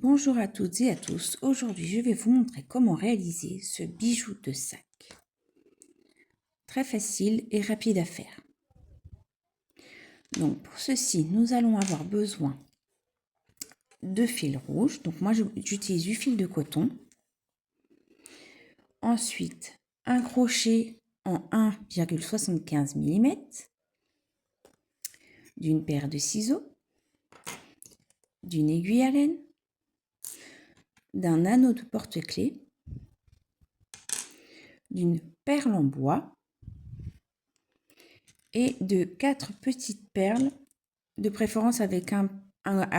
Bonjour à toutes et à tous, aujourd'hui je vais vous montrer comment réaliser ce bijou de sac. Très facile et rapide à faire. Donc pour ceci, nous allons avoir besoin de fil rouge. Donc moi j'utilise du fil de coton. Ensuite, un crochet en 1,75 mm, d'une paire de ciseaux, d'une aiguille à laine, d'un anneau de porte-clés, d'une perle en bois et de 4 petites perles, de préférence avec un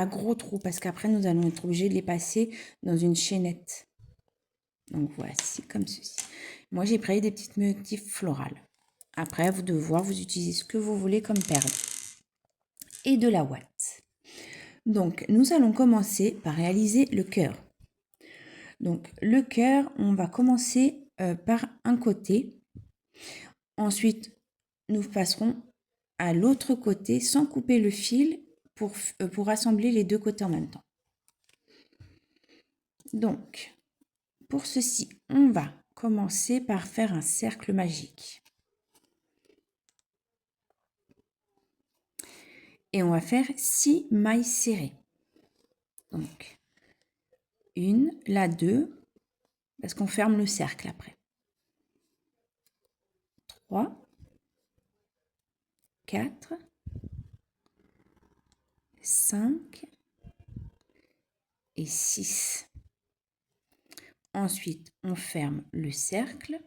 gros trou parce qu'après nous allons être obligés de les passer dans une chaînette. Donc voici comme ceci. Moi j'ai pris des petites motifs florales. Après vous devez voir, vous utilisez ce que vous voulez comme perles. Et de la ouate. Donc nous allons commencer par réaliser le cœur. Donc le cœur, on va commencer par un côté. Ensuite nous passerons à l'autre côté sans couper le fil pour assembler les deux côtés en même temps. Donc, pour ceci, on va commencer par faire un cercle magique. Et on va faire 6 mailles serrées. Donc, une, la 2, parce qu'on ferme le cercle après. 3, 4, 5 et 6. Ensuite, on ferme le cercle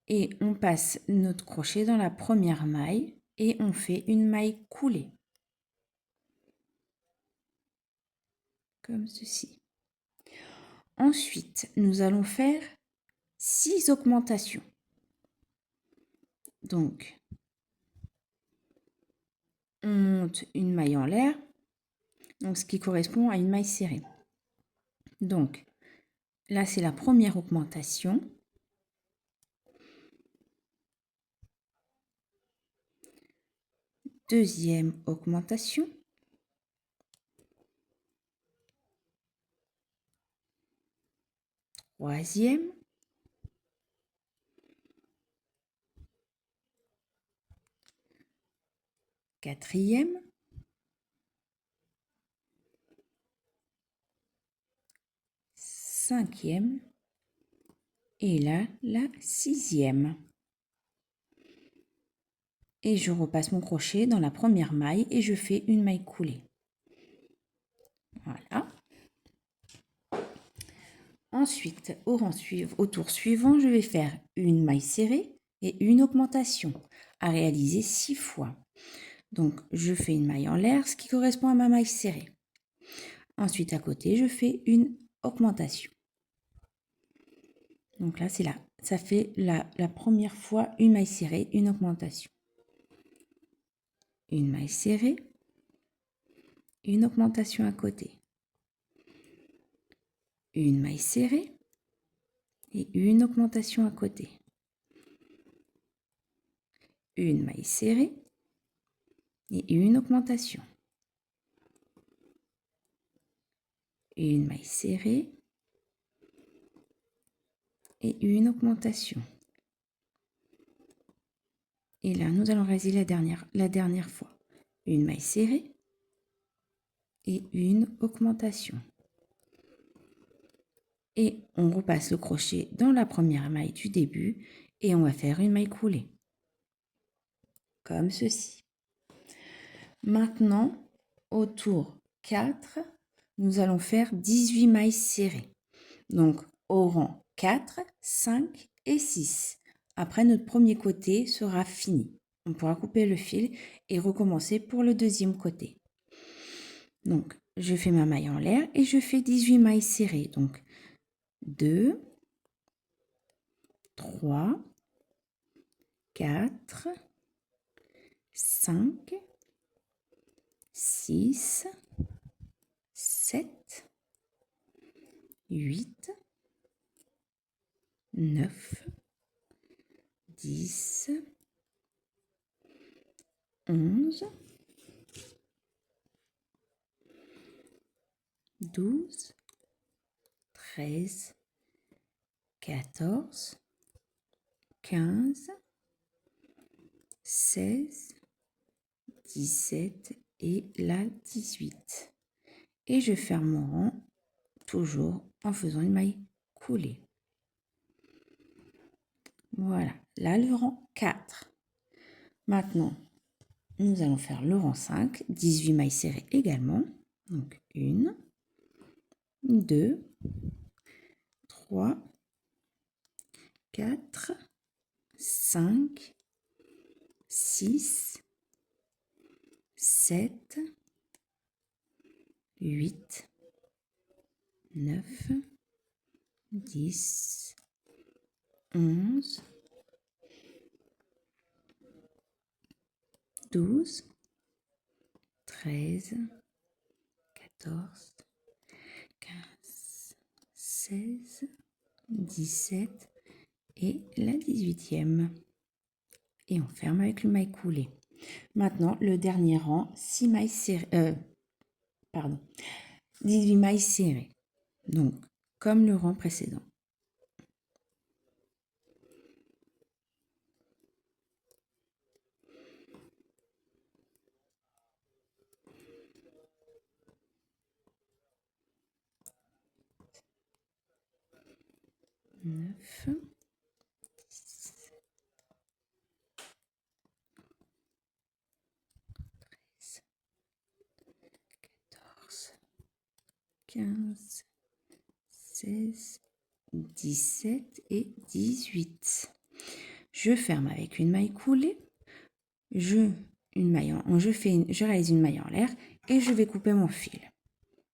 et on passe notre crochet dans la première maille et on fait une maille coulée. Comme ceci. Ensuite, nous allons faire 6 augmentations. Donc, on monte une maille en l'air, donc ce qui correspond à une maille serrée. Donc, là, c'est la première augmentation. Deuxième augmentation. Troisième. Quatrième. Cinquième. Et là, la sixième. Et je repasse mon crochet dans la première maille et je fais une maille coulée. Voilà. Ensuite, au tour suivant, je vais faire une maille serrée et une augmentation à réaliser 6 fois. Donc, je fais une maille en l'air, ce qui correspond à ma maille serrée. Ensuite, à côté, je fais une augmentation. Donc là, c'est là. Ça fait la première fois une maille serrée, une augmentation. Une maille serrée, une augmentation à côté. Une maille serrée et une augmentation à côté. Une maille serrée et une augmentation. Une maille serrée et une augmentation. Et là, nous allons réaliser la dernière fois. Une maille serrée et une augmentation. Et on repasse le crochet dans la première maille du début et on va faire une maille coulée. Comme ceci. Maintenant, au tour 4, nous allons faire 18 mailles serrées. Donc, au rang 4, 5 et 6. Après, notre premier côté sera fini. On pourra couper le fil et recommencer pour le deuxième côté. Donc, je fais ma maille en l'air et je fais 18 mailles serrées. Donc, 2, 3, 4, 5, 6, 7, 8, 9, 10, 11, 12, 13, 14, 15, 16, 17 et la 18. Et je ferme mon rang toujours en faisant une maille coulée. Voilà, là le rang 4. Maintenant, nous allons faire le rang 5, 18 mailles serrées également. Donc 1, 2, 3, 4, 5, 6, 7, 8, 9, 10, 11, 12, 13, 14, 15, 16, 17 et la 18e. Et on ferme avec le maille coulé. Maintenant, le dernier rang, 6 mailles serrées, 18 mailles serrées. Donc, comme le rang précédent. Neuf, 14, 15, 16, 17 et 18. Je ferme avec une maille coulée. Je réalise une maille en l'air et je vais couper mon fil.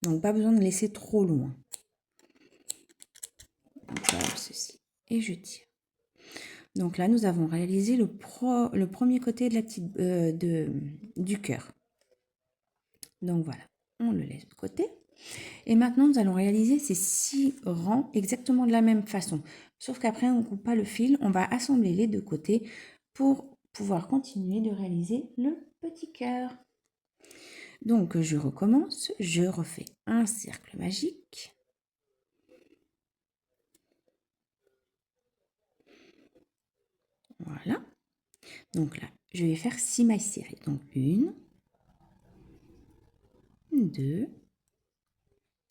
Donc, pas besoin de laisser trop loin. Comme ceci. Et je tire. Donc là, nous avons réalisé le premier côté de la petite, du cœur. Donc voilà, on le laisse de côté. Et maintenant, nous allons réaliser ces 6 rangs exactement de la même façon. Sauf qu'après, on ne coupe pas le fil, on va assembler les deux côtés pour pouvoir continuer de réaliser le petit cœur. Donc, je recommence, je refais un cercle magique. Voilà. Donc là, je vais faire 6 mailles serrées. Donc 1, 2,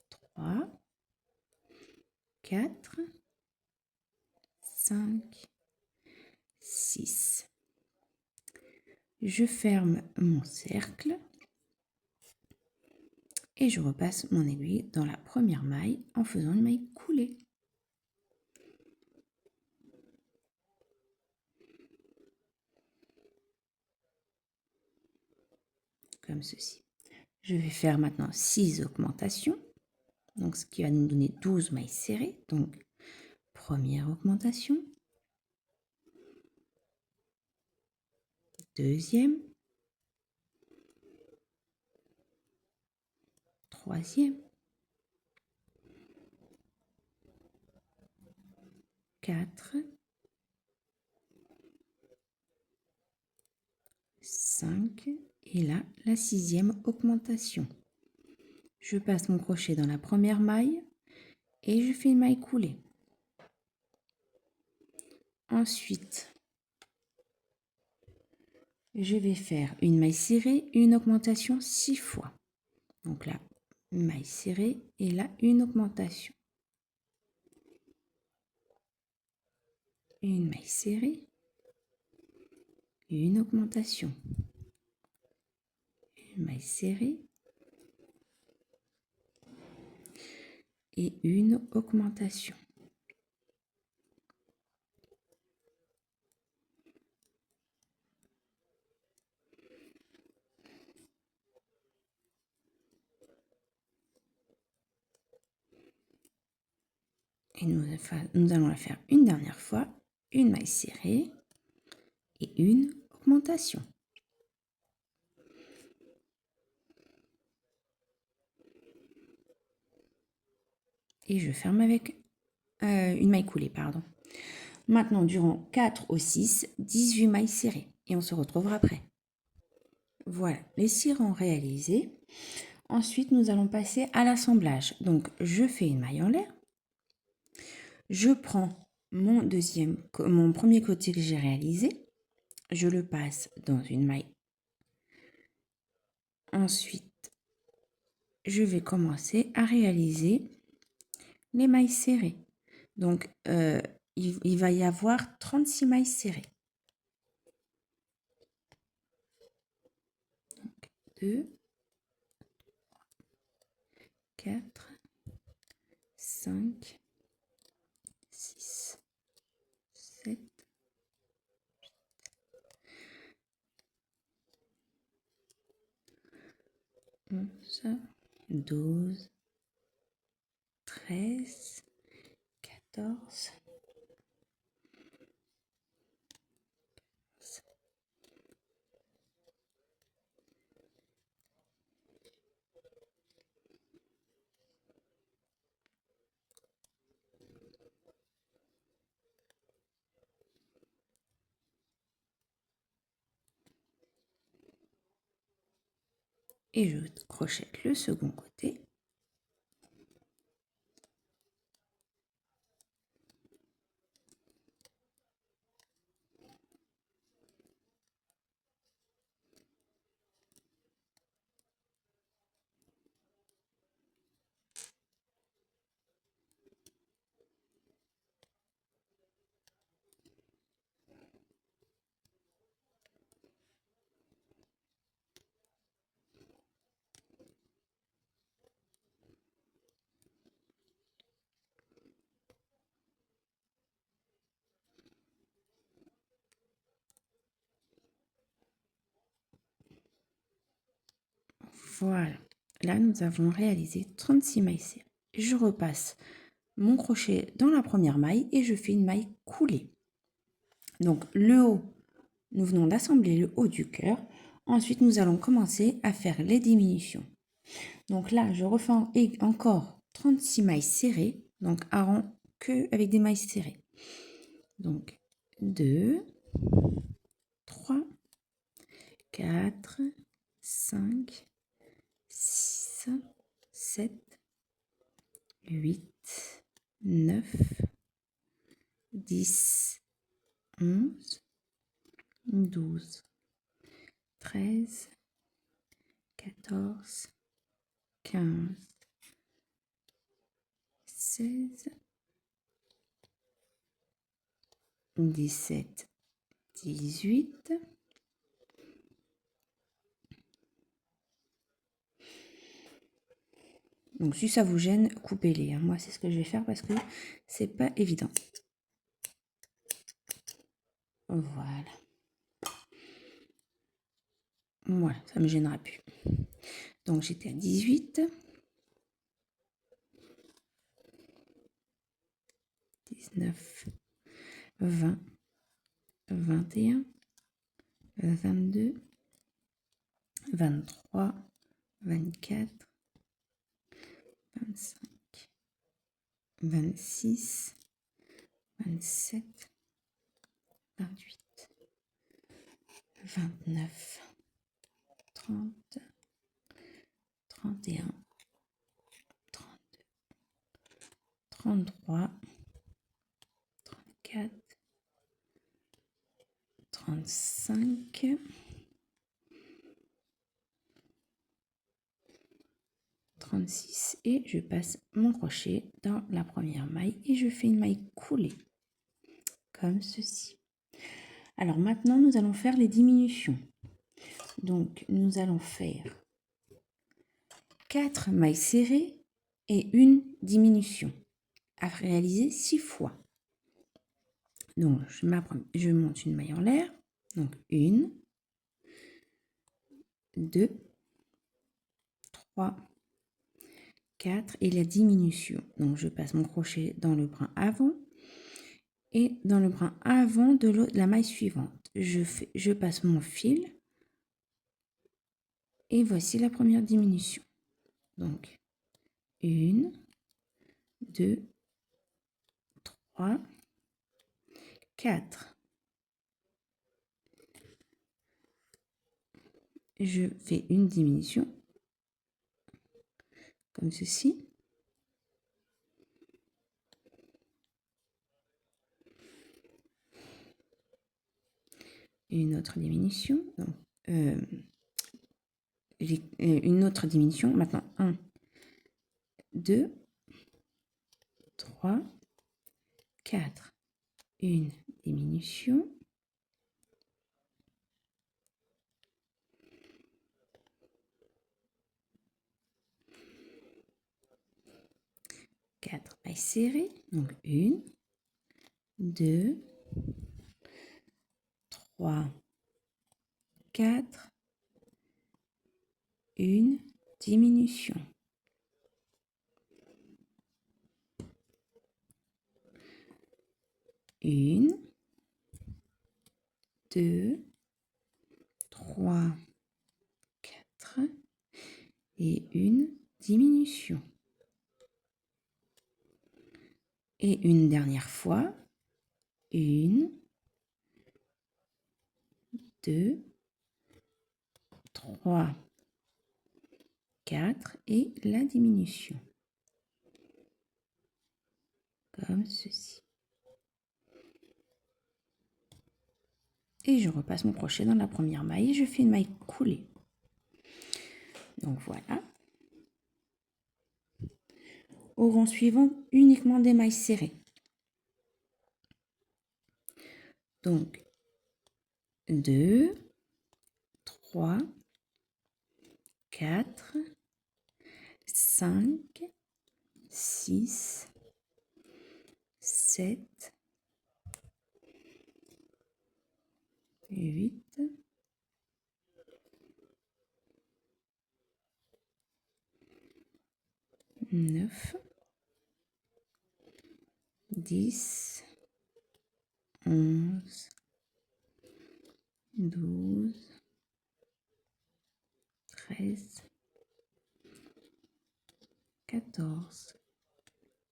3, 4, 5, 6. Je ferme mon cercle et je repasse mon aiguille dans la première maille en faisant une maille coulée. Comme ceci. Je vais faire maintenant 6 augmentations, donc ce qui va nous donner 12 mailles serrées. Donc, première augmentation, deuxième, troisième, 4, 5 et là, la 6e augmentation. Je passe mon crochet dans la première maille et je fais une maille coulée. Ensuite, je vais faire une maille serrée, une augmentation 6 fois. Donc là, une maille serrée et là, une augmentation. Une maille serrée, une augmentation. Une maille serrée et une augmentation. Et nous allons la faire une dernière fois, une maille serrée et une augmentation. Et je ferme avec une maille coulée, pardon. Maintenant, du rang 4 au 6, 18 mailles serrées. Et on se retrouvera après. Voilà, les 6 rangs réalisés. Ensuite, nous allons passer à l'assemblage. Donc, je fais une maille en l'air. Je prends mon premier côté que j'ai réalisé. Je le passe dans une maille. Ensuite, je vais commencer à réaliser les mailles serrées. Donc, il va y avoir 36 mailles serrées. 2, 4, 5, 6, 7, 11, 12, 13, 14, 15. Et je crochette le second côté. Voilà, là nous avons réalisé 36 mailles serrées. Je repasse mon crochet dans la première maille et je fais une maille coulée. Donc le haut, nous venons d'assembler le haut du cœur. Ensuite, nous allons commencer à faire les diminutions. Donc là, je refais encore 36 mailles serrées, donc un rang que avec des mailles serrées. Donc 2, 3, 4, 5, 6, 7, 8, 9, 10, 11, 12, 13, 14, 15, 16, 17, 18, donc si ça vous gêne, coupez-les. Moi, c'est ce que je vais faire parce que c'est pas évident. Voilà. Voilà, ça me gênera plus. Donc j'étais à 18, 19, 20, 21, 22, 23, 24, 25, 26, 27, 28, 29, 30, 31, 32, 33, 34, 35, 36 et je passe mon crochet dans la première maille et je fais une maille coulée comme ceci. Alors maintenant nous allons faire les diminutions. Donc nous allons faire 4 mailles serrées et une diminution à réaliser 6 fois. Donc je monte une maille en l'air, donc 1, 2, 3, 4 et la diminution. Donc je passe mon crochet dans le brin avant et dans le brin avant de la maille suivante. Je passe mon fil et voici la première diminution. Donc 1, 2, 3, 4. Je fais une diminution comme ceci. Une autre diminution. Donc, une autre diminution. Maintenant, 1, 2, 3, 4. Une diminution. Quatre mailles serrées. Donc, 1, 2, 3, 4. Une diminution. Une, 2, 3, 4 et une diminution. Et une dernière fois, 1, 2, 3, 4 et la diminution. Comme ceci. Et je repasse mon crochet dans la première maille et je fais une maille coulée. Donc voilà. Au rang suivant, uniquement des mailles serrées. Donc 2, 3, 4, 5, 6, 7, 8, 9, 10, 11, 12, 13, 14,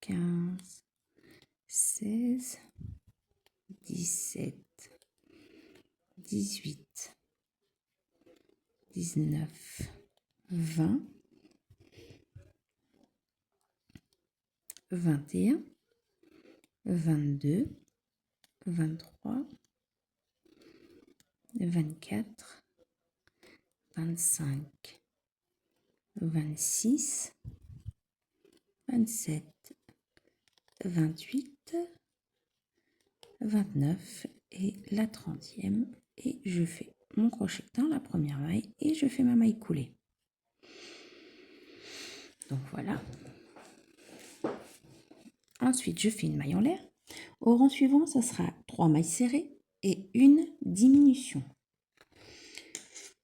15, 16, 17, 18, 19, 20, 21, 22, 23, 24, 25, 26, 27, 28, 29 et la 30e. Et je fais mon crochet dans la première maille et je fais ma maille coulée. Donc voilà. Ensuite, je fais une maille en l'air. Au rang suivant, ça sera 3 mailles serrées et une diminution.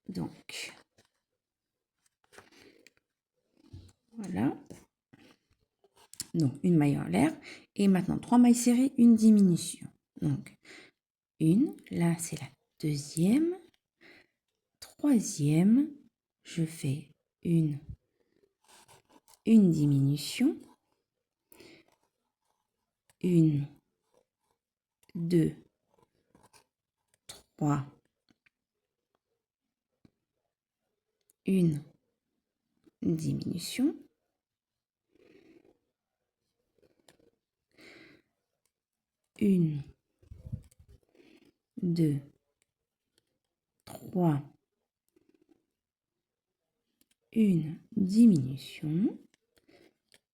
Donc, voilà. Donc, une maille en l'air. Et maintenant, 3 mailles serrées, une diminution. Donc, une. Là, c'est la deuxième. Troisième. Je fais une diminution. 1, 2, 3. Une diminution. Une, 2, 3, une diminution,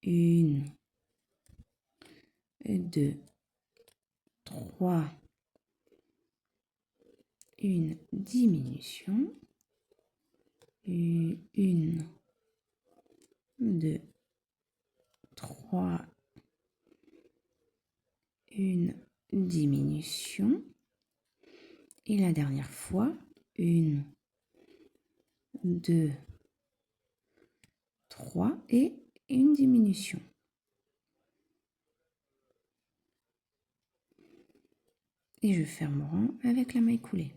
1, 2, 3, une diminution, 1, 2, 3, une diminution, et la dernière fois, 1, 2, 3 et une diminution. Et je ferme mon rang avec la maille coulée.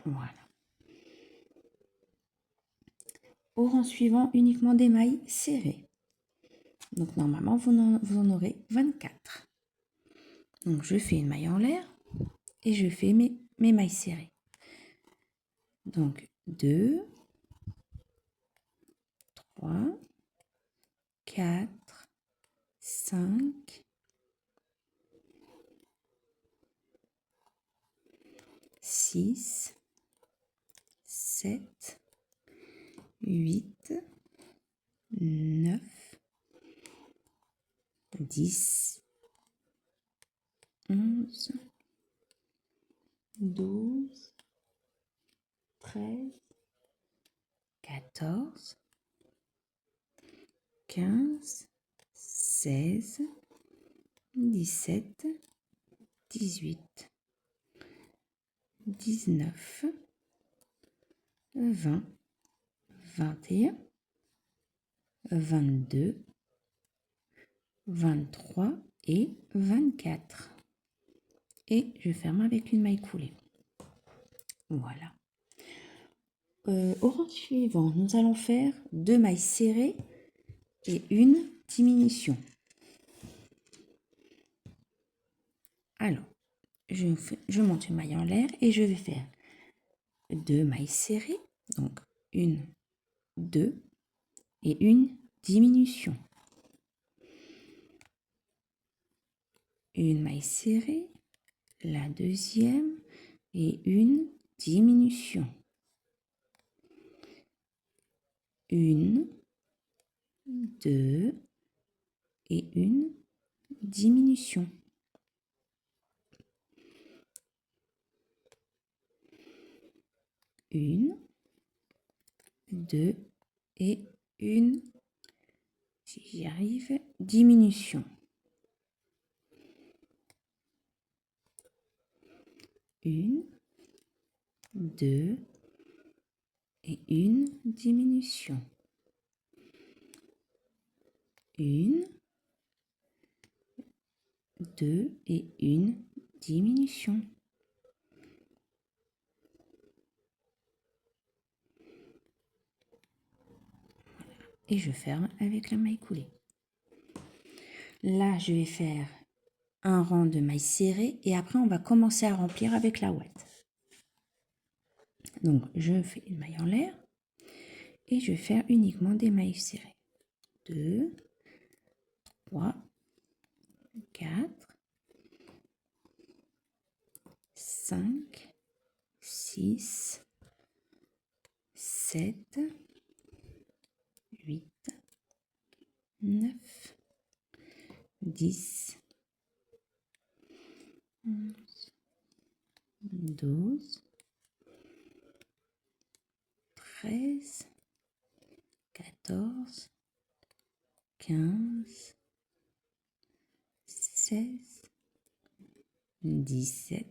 Voilà. Au rang suivant, uniquement des mailles serrées. Donc normalement, vous en aurez 24. Donc je fais une maille en l'air et je fais mes mailles serrées. Donc 2, 3, 4, 5, 6, 7, 8, 9, 10, 11, 12, 13, 14, 15, 16, 17, 18, 19, 20, 21, 22, 23 et 24. Et je ferme avec une maille coulée. Voilà. Au rang suivant, nous allons faire 2 mailles serrées et une diminution. Alors, je monte une maille en l'air et je vais faire 2 mailles serrées, donc une, 2 et une diminution. Une maille serrée, la deuxième et une diminution. Une, 2 et une diminution. Une, 2 et une, si j'y arrive, diminution. Une, 2 et une diminution. Une, 2 et une diminution. Et je ferme avec la maille coulée. Là, je vais faire un rang de mailles serrées et après, on va commencer à remplir avec la ouate. Donc, je fais une maille en l'air et je vais faire uniquement des mailles serrées. 2, 3, 4, 5, 6, 7, 8, 9, 10, 11, 12, 13, 14, 15, 16, 17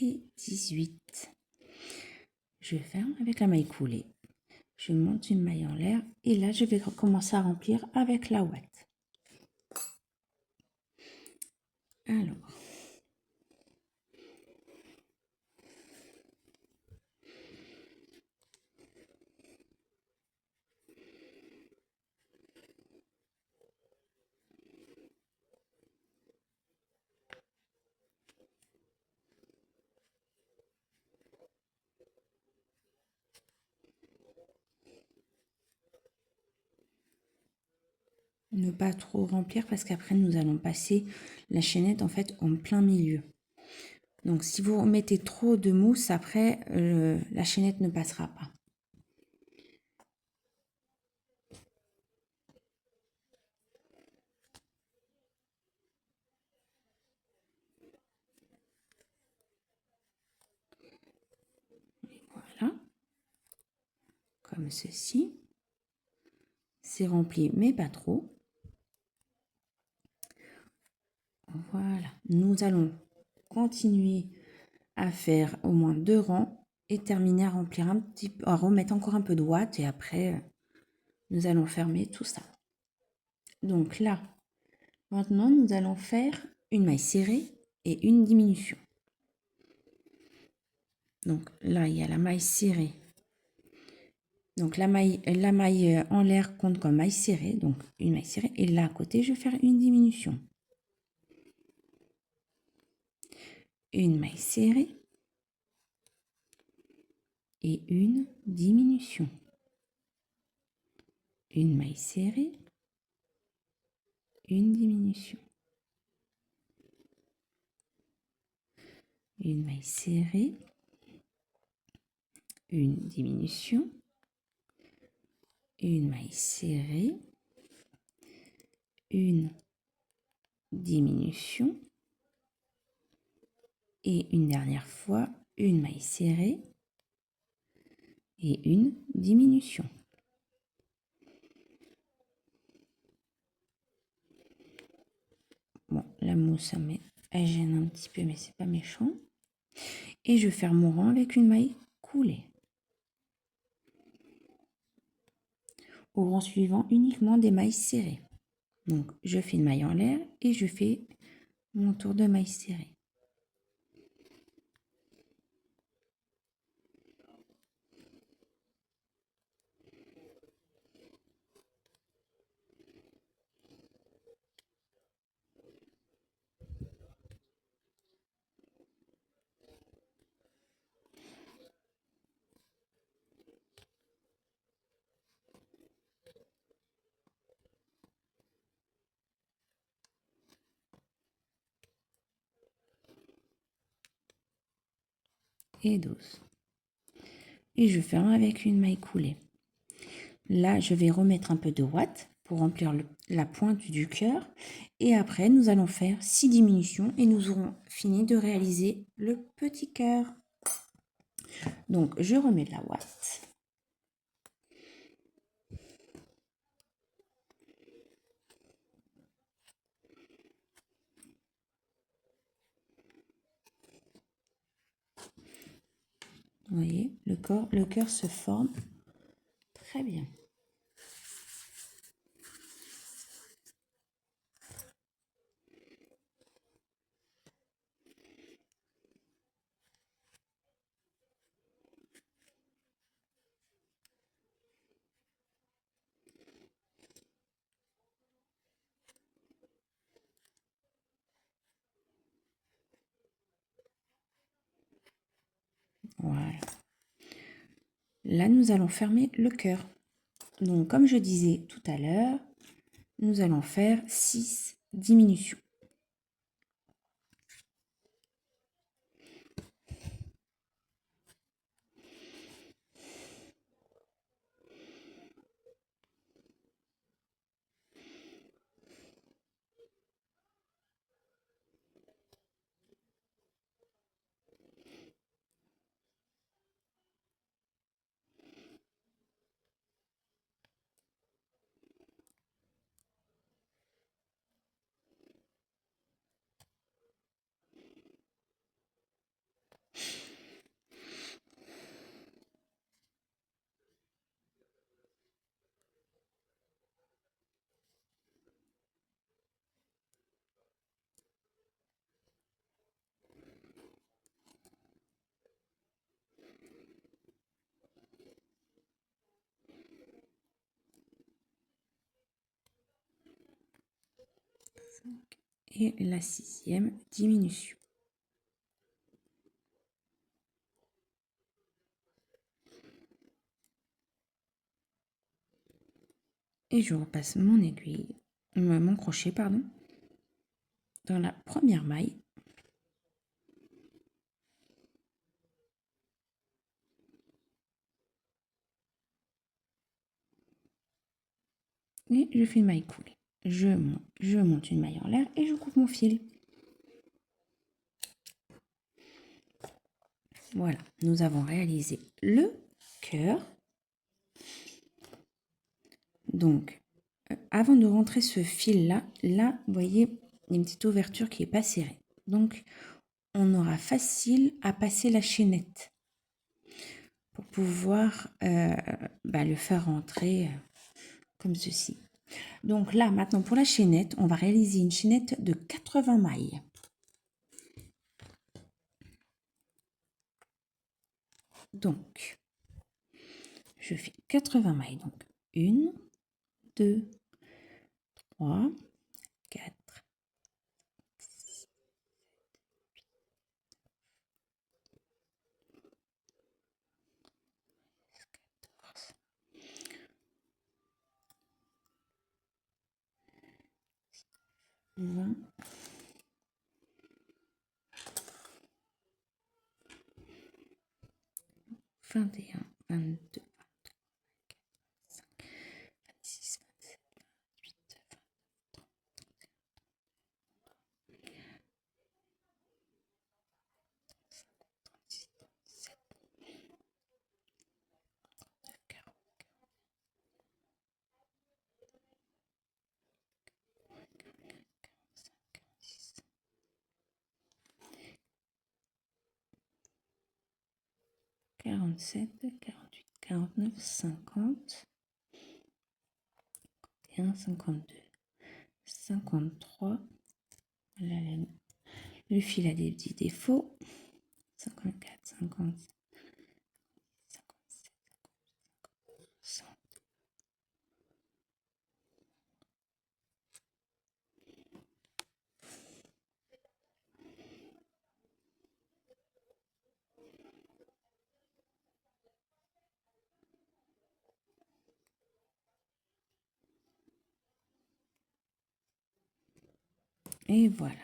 et 18. Je ferme avec la maille coulée. Je monte une maille en l'air et là, je vais commencer à remplir avec la ouate. Alors, ne pas trop remplir parce qu'après, nous allons passer la chaînette en fait en plein milieu. Donc, si vous mettez trop de mousse, après, la chaînette ne passera pas. Voilà. Comme ceci. C'est rempli, mais pas trop. Voilà. Nous allons continuer à faire au moins 2 rangs et terminer à remplir un petit peu, à remettre encore un peu de ouate et après nous allons fermer tout ça. Donc là, maintenant nous allons faire une maille serrée et une diminution. Donc là, il y a la maille serrée. Donc la maille en l'air compte comme maille serrée, donc une maille serrée. Et là à côté, je vais faire une diminution. Une maille serrée et une diminution. Une maille serrée une diminution. Une maille serrée, une diminution, une maille serrée, une diminution et une dernière fois une maille serrée et une diminution. Bon, la mousse, elle gêne un petit peu, mais c'est pas méchant. Et je ferme mon rang avec une maille coulée. Au rang suivant, uniquement des mailles serrées. Donc, je fais une maille en l'air et je fais mon tour de maille serrée. Et 12. Et je ferme avec une maille coulée. Là, je vais remettre un peu de ouate pour remplir la pointe du cœur. Et après, nous allons faire 6 diminutions et nous aurons fini de réaliser le petit cœur. Donc, je remets de la ouate. Vous voyez, le cœur se forme très bien. Voilà. Là, nous allons fermer le cœur. Donc, comme je disais tout à l'heure, nous allons faire 6 diminutions. Et la 6e diminution. Et je repasse mon aiguille, mon crochet, pardon, dans la première maille. Et je fais une maille coulée. Je monte une maille en l'air et je coupe mon fil. Voilà, nous avons réalisé le cœur. Donc, avant de rentrer ce fil-là, vous voyez, il y a une petite ouverture qui n'est pas serrée. Donc, on aura facile à passer la chaînette pour pouvoir le faire rentrer comme ceci. Donc là, maintenant, pour la chaînette, on va réaliser une chaînette de 80 mailles. Donc, je fais 80 mailles. Donc, 1, 2, 3, 4, 14, 20, 21, 22, 26, 27, 28, 47, 48, 49, 50, 51, 52, 53. Le fil a des petits défauts. 54, 55, 57, 100. Et voilà.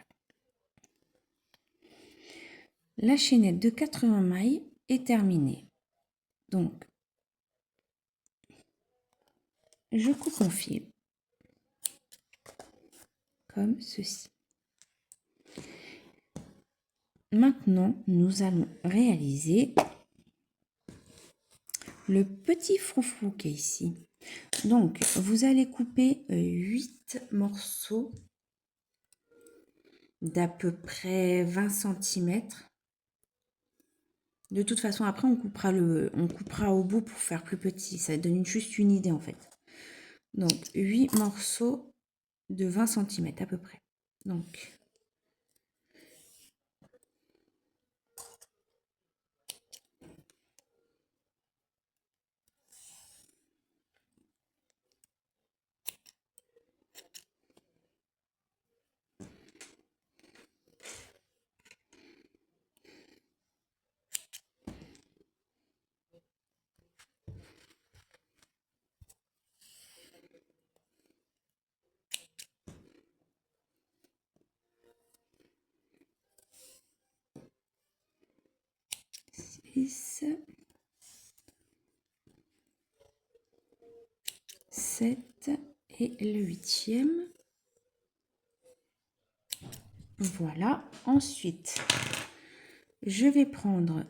La chaînette de 80 mailles est terminée. Donc, je coupe mon fil comme ceci. Maintenant, nous allons réaliser le petit froufrou qui est ici. Donc, vous allez couper 8 morceaux d'à peu près 20 cm. De toute façon, après, on coupera au bout pour faire plus petit. Ça donne juste une idée, en fait. Donc, 8 morceaux de 20 cm à peu près. Donc, six, 7 et le 8e. Voilà. Ensuite, je vais prendre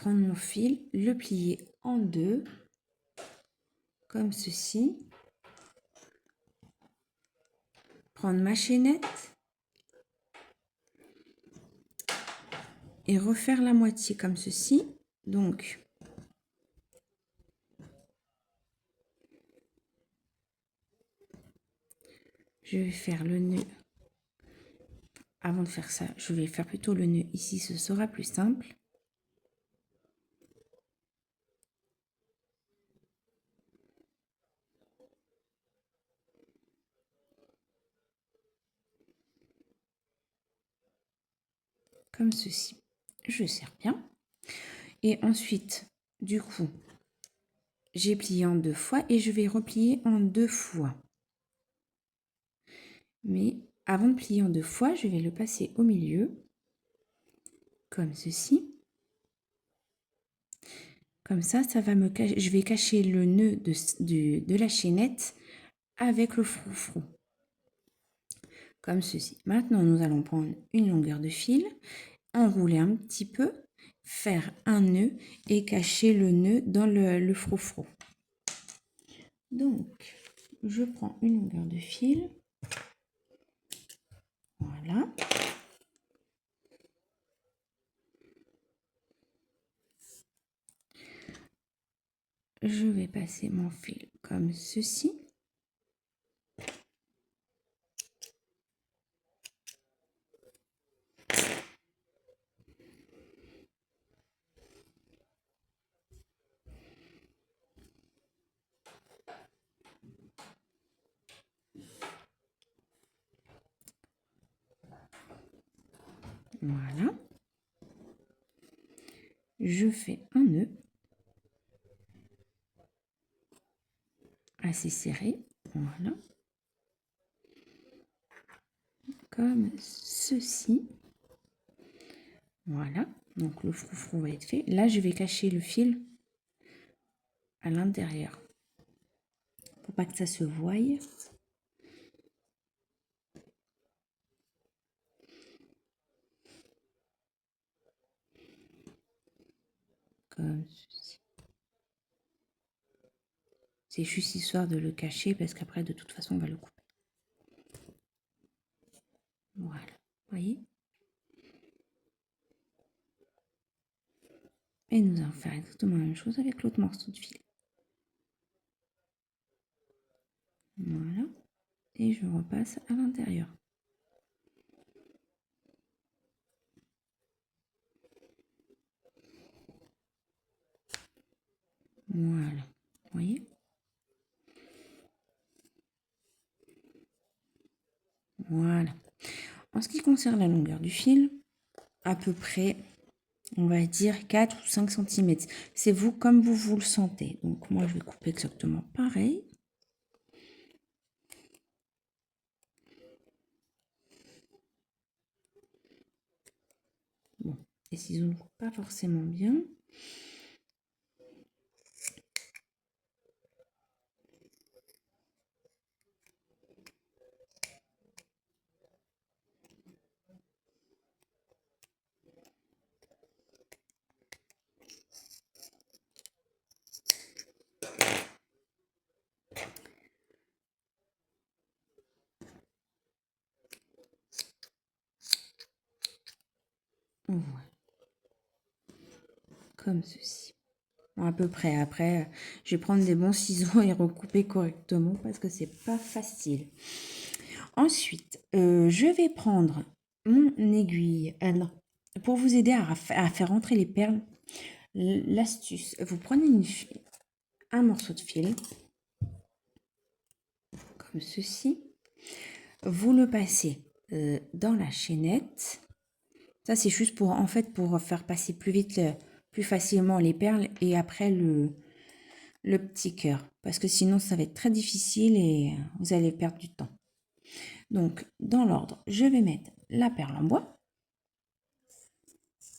mon fil, le plier en deux, comme ceci. Prendre ma chaînette et refaire la moitié comme ceci. Donc, je vais faire le nœud. Avant de faire ça, je vais faire plutôt le nœud ici, ce sera plus simple. Comme ceci. Je serre bien. Et ensuite, du coup, j'ai plié en 2 fois et je vais replier en 2 fois. Mais avant de plier en 2 fois, je vais le passer au milieu, comme ceci. Comme ça, je vais cacher le nœud de la chaînette avec le froufrou. Comme ceci. Maintenant, nous allons prendre une longueur de fil, enrouler un petit peu, faire un nœud et cacher le nœud dans le froufrou. Donc, je prends une longueur de fil. Voilà. Je vais passer mon fil comme ceci. Voilà. Je fais un nœud assez serré. Voilà. comme ceci. Voilà, donc le froufrou va être fait. Là, je vais cacher le fil à l'intérieur pour pas que ça se voie. Comme ceci. C'est juste histoire de le cacher parce qu'après, de toute façon, on va le couper. Voilà, vous voyez? Et nous allons faire exactement la même chose avec l'autre morceau de fil. Voilà. Et je repasse à l'intérieur. Voilà. Vous voyez? Voilà. En ce qui concerne la longueur du fil, à peu près, on va dire 4 ou 5 cm. C'est vous comme vous le sentez. Donc moi, je vais couper exactement pareil. Bon, les ciseaux ne coupent pas forcément bien. Voilà. Comme ceci. Bon, à peu près. Après, je vais prendre des bons ciseaux et recouper correctement parce que c'est pas facile. Ensuite, je vais prendre mon aiguille. Non. Pour vous aider à faire entrer les perles, l'astuce, vous prenez un morceau de fil, comme ceci. Vous le passez dans la chaînette. Ça, c'est juste pour, en fait, pour faire passer plus vite, plus facilement les perles et après le petit cœur. Parce que sinon, ça va être très difficile et vous allez perdre du temps. Donc, dans l'ordre, je vais mettre la perle en bois.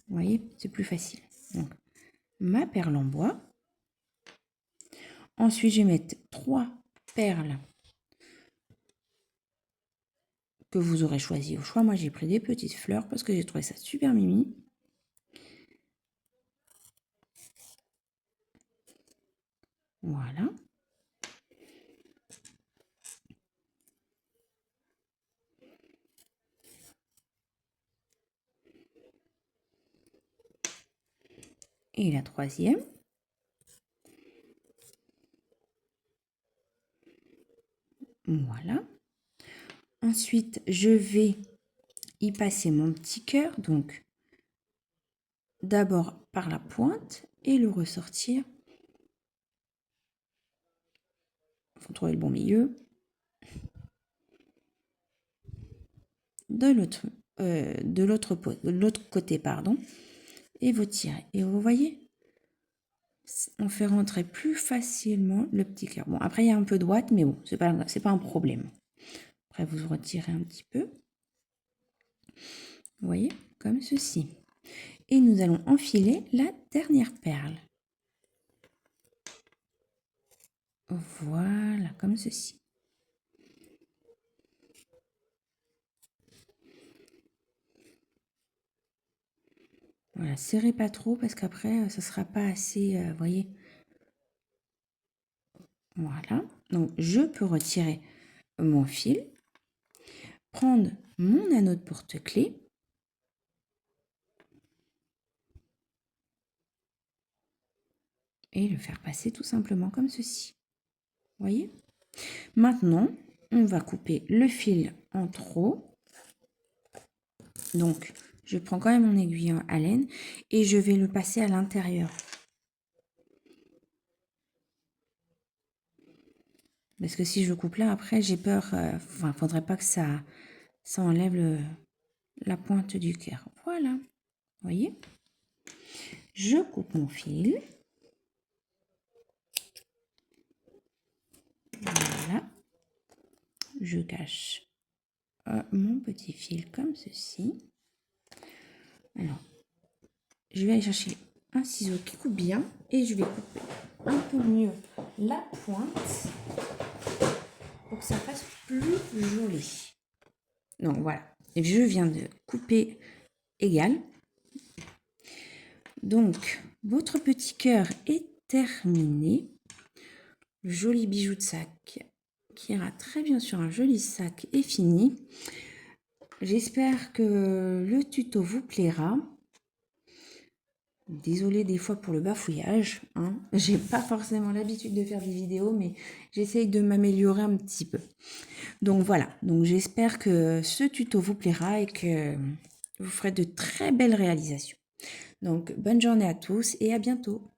Vous voyez, c'est plus facile. Donc, ma perle en bois. Ensuite, je vais mettre 3 perles que vous aurez choisi au choix. Moi, j'ai pris des petites fleurs parce que j'ai trouvé ça super mimi. Voilà. Et la troisième. Voilà. Ensuite, je vais y passer mon petit cœur. Donc, d'abord par la pointe et le ressortir. Il faut trouver le bon milieu. De l'autre côté, pardon. Et vous tirez. Et vous voyez, on fait rentrer plus facilement le petit cœur. Bon, après, il y a un peu de ouate, mais bon, c'est pas un problème. Après, vous retirez un petit peu. Vous voyez, comme ceci. Et nous allons enfiler la dernière perle. Voilà, comme ceci. Voilà, serrez pas trop parce qu'après, ça sera pas assez, vous voyez. Voilà, donc je peux retirer mon fil, prendre mon anneau de porte-clés et le faire passer tout simplement comme ceci. Vous voyez? Maintenant, on va couper le fil en trop. Donc, je prends quand même mon aiguille à laine et je vais le passer à l'intérieur. Parce que si je coupe là, après, j'ai peur... Enfin, faudrait pas que ça enlève la pointe du cœur. Voilà. Vous voyez? Je coupe mon fil. Voilà. Je cache mon petit fil comme ceci. Alors, je vais aller chercher un ciseau qui coupe bien et je vais couper un peu mieux la pointe pour que ça fasse plus joli. Donc voilà, et je viens de couper égal. Donc, votre petit cœur est terminé. Le joli bijou de sac qui ira très bien sur un joli sac est fini. J'espère que le tuto vous plaira. Désolée des fois pour le bafouillage, hein. J'ai pas forcément l'habitude de faire des vidéos, mais j'essaye de m'améliorer un petit peu. Donc voilà, donc j'espère que ce tuto vous plaira et que vous ferez de très belles réalisations. Donc bonne journée à tous et à bientôt.